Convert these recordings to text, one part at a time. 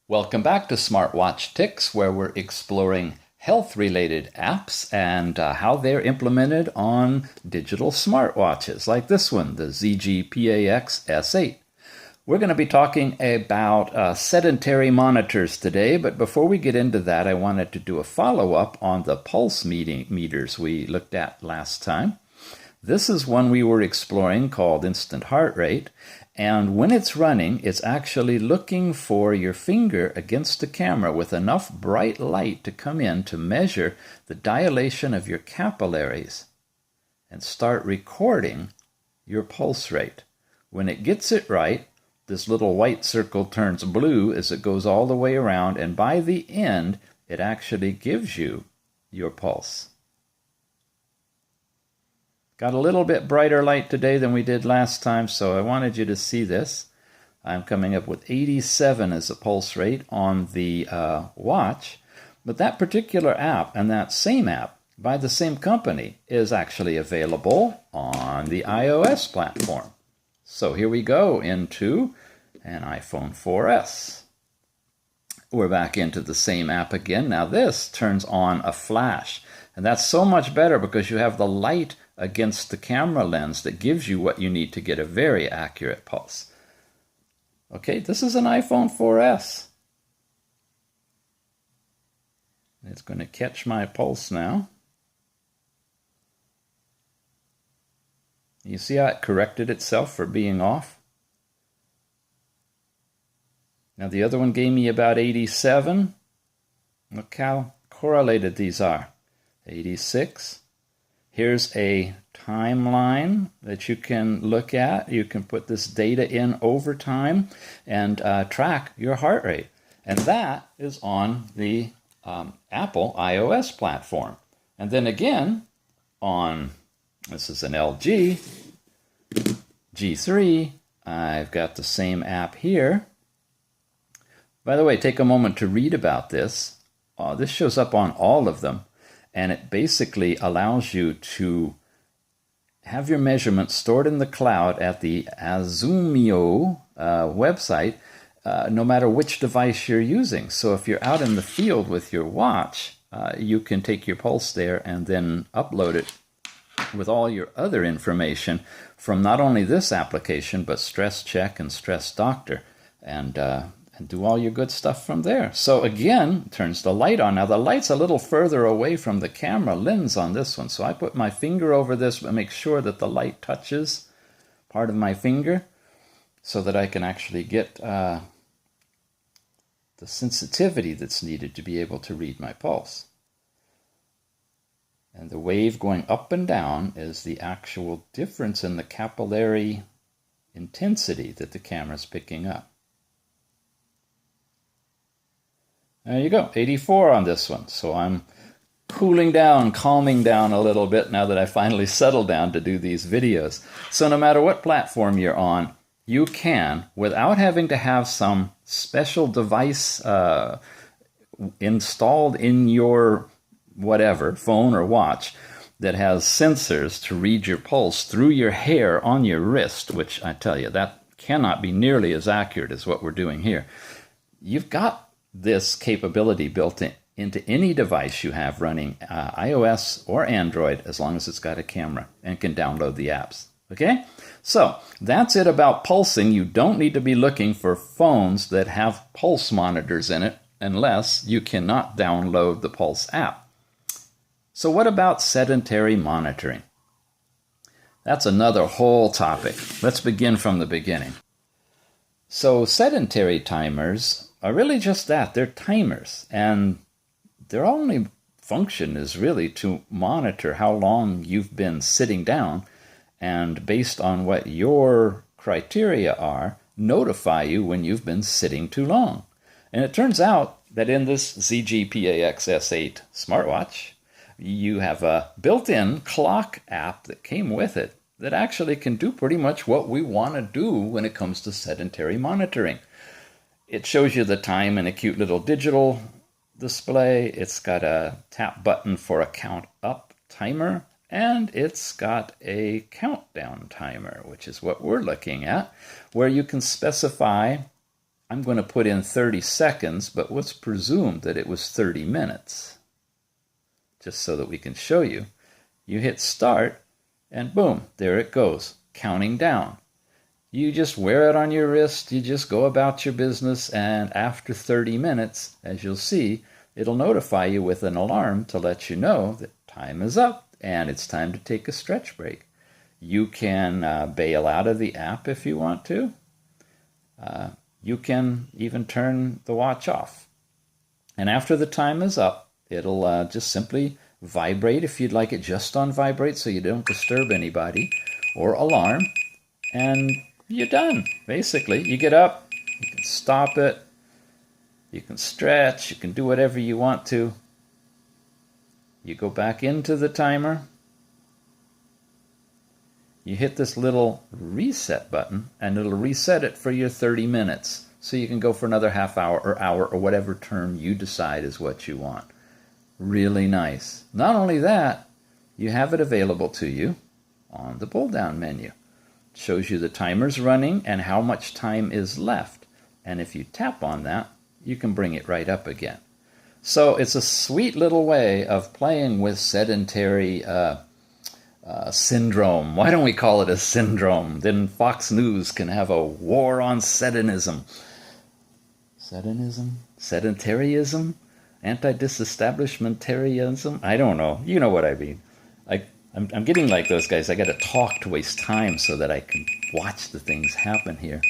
Welcome back to SmartWatch Tics, where we're exploring health-related apps and how they're implemented on digital smartwatches, like this one, the ZGPAX S8. We're going to be talking about sedentary monitors today, but before we get into that, I wanted to do a follow-up on the pulse meters we looked at last time. This is one we were exploring called instant heart rate, and when it's running, it's actually looking for your finger against the camera with enough bright light to come in to measure the dilation of your capillaries and start recording your pulse rate. When it gets it right, this little white circle turns blue as it goes all the way around, and by the end, it actually gives you your pulse. Got a little bit brighter light today than we did last time, so I wanted you to see this. I'm coming up with 87 as a pulse rate on the watch, but that particular app and that same app by the same company is actually available on the iOS platform. So here we go into an iPhone 4S. We're back into the same app again. Now this turns on a flash, and that's so much better because you have the light against the camera lens that gives you what you need to get a very accurate pulse. Okay, this is an iPhone 4S. It's going to catch my pulse now. You see how it corrected itself for being off? Now the other one gave me about 87. Look how correlated these are. 86. Here's a timeline that you can look at. You can put this data in over time and track your heart rate. And that is on the Apple iOS platform. And then again, on, this is an LG G3, I've got the same app here. By the way, take a moment to read about this. This shows up on all of them. And it basically allows you to have your measurements stored in the cloud at the Azumio website, no matter which device you're using. So if you're out in the field with your watch, you can take your pulse there and then upload it with all your other information from not only this application, but Stress Check and Stress Doctor, and do all your good stuff from there. So again, turns the light on. Now the light's a little further away from the camera lens on this one, so I put my finger over this and make sure that the light touches part of my finger so that I can actually get the sensitivity that's needed to be able to read my pulse. And the wave going up and down is the actual difference in the capillary intensity that the camera's picking up. There you go, 84 on this one. So I'm cooling down, calming down a little bit now that I finally settled down to do these videos. So no matter what platform you're on, you can, without having to have some special device installed in your whatever, phone or watch, that has sensors to read your pulse through your hair on your wrist, which I tell you, that cannot be nearly as accurate as what we're doing here. You've got this capability built into any device you have running iOS or Android, as long as it's got a camera and can download the apps. Okay? So that's it about pulsing. You don't need to be looking for phones that have pulse monitors in it unless you cannot download the Pulse app. So what about sedentary monitoring? That's another whole topic. Let's begin from the beginning. So sedentary timers are really just that. They're timers, and their only function is really to monitor how long you've been sitting down, and based on what your criteria are, notify you when you've been sitting too long. And it turns out that in this ZGPAX S8 smartwatch, you have a built-in clock app that came with it that actually can do pretty much what we want to do when it comes to sedentary monitoring. It shows you the time in a cute little digital display. It's got a tap button for a count up timer, and it's got a countdown timer, which is what we're looking at, where you can specify I'm going to put in 30 seconds, but let's presume that it was 30 minutes. Just so that we can show you. You hit start, and boom, there it goes, counting down. You just wear it on your wrist, you just go about your business, and after 30 minutes, as you'll see, it'll notify you with an alarm to let you know that time is up and it's time to take a stretch break. You can bail out of the app if you want to. You can even turn the watch off. And after the time is up, it'll just simply vibrate if you'd like it just on vibrate so you don't disturb anybody, or alarm, and you're done. Basically, you get up, you can stop it, you can stretch, you can do whatever you want to. You go back into the timer. You hit this little reset button, and it'll reset it for your 30 minutes. So you can go for another half hour or whatever term you decide is what you want. Really nice. Not only that, you have it available to you on the pull-down menu. It shows you the timer's running and how much time is left. And if you tap on that, you can bring it right up again. So it's a sweet little way of playing with sedentary syndrome. Why don't we call it a syndrome? Then Fox News can have a war on sedentism. Sedentaryism? Anti-disestablishmentarianism? I don't know. You know what I mean. I'm getting like those guys. I got to talk to waste time so that I can watch the things happen here.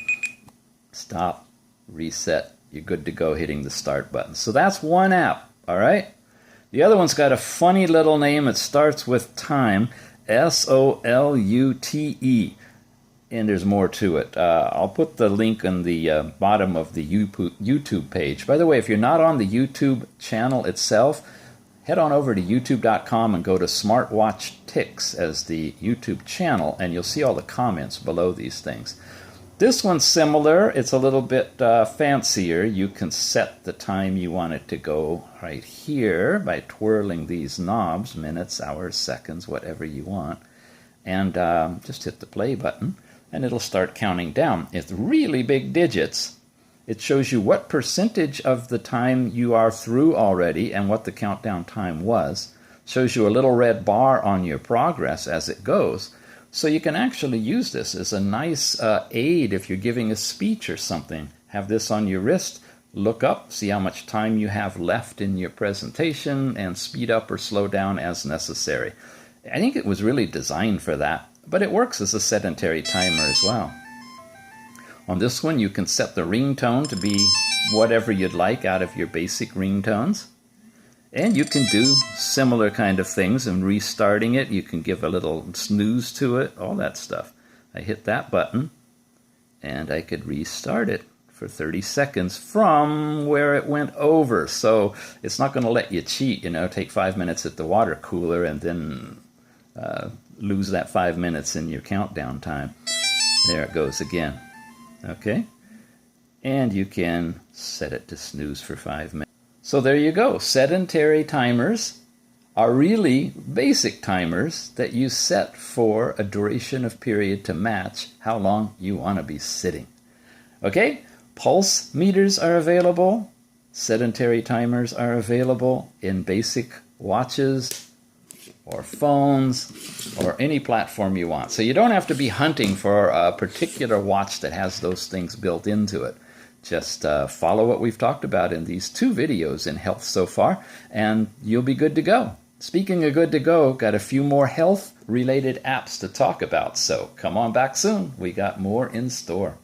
Stop. Reset. You're good to go hitting the start button. So that's one app, all right? The other one's got a funny little name. It starts with time, Solute, and there's more to it. I'll put the link on the bottom of the YouTube page. By the way, if you're not on the YouTube channel itself, head on over to youtube.com and go to SmartWatch Ticks as the YouTube channel, and you'll see all the comments below these things. This one's similar. It's a little bit fancier. You can set the time you want it to go right here by twirling these knobs, minutes, hours, seconds, whatever you want, and just hit the play button, and it'll start counting down. It's really big digits. It shows you what percentage of the time you are through already and what the countdown time was. It shows you a little red bar on your progress as it goes. So you can actually use this as a nice aid if you're giving a speech or something. Have this on your wrist, look up, see how much time you have left in your presentation, and speed up or slow down as necessary. I think it was really designed for that, but it works as a sedentary timer as well. On this one, you can set the ringtone to be whatever you'd like out of your basic ringtones. And you can do similar kind of things and restarting it. You can give a little snooze to it, all that stuff. I hit that button, and I could restart it for 30 seconds from where it went over. So it's not going to let you cheat, take 5 minutes at the water cooler and then lose that 5 minutes in your countdown time. There it goes again. Okay? And you can set it to snooze for 5 minutes. So there you go. Sedentary timers are really basic timers that you set for a duration of period to match how long you want to be sitting. Okay? Pulse meters are available. Sedentary timers are available in basic watches or phones or any platform you want. So you don't have to be hunting for a particular watch that has those things built into it. Just follow what we've talked about in these 2 videos in health so far, and you'll be good to go. Speaking of good to go, got a few more health-related apps to talk about, so come on back soon. We got more in store.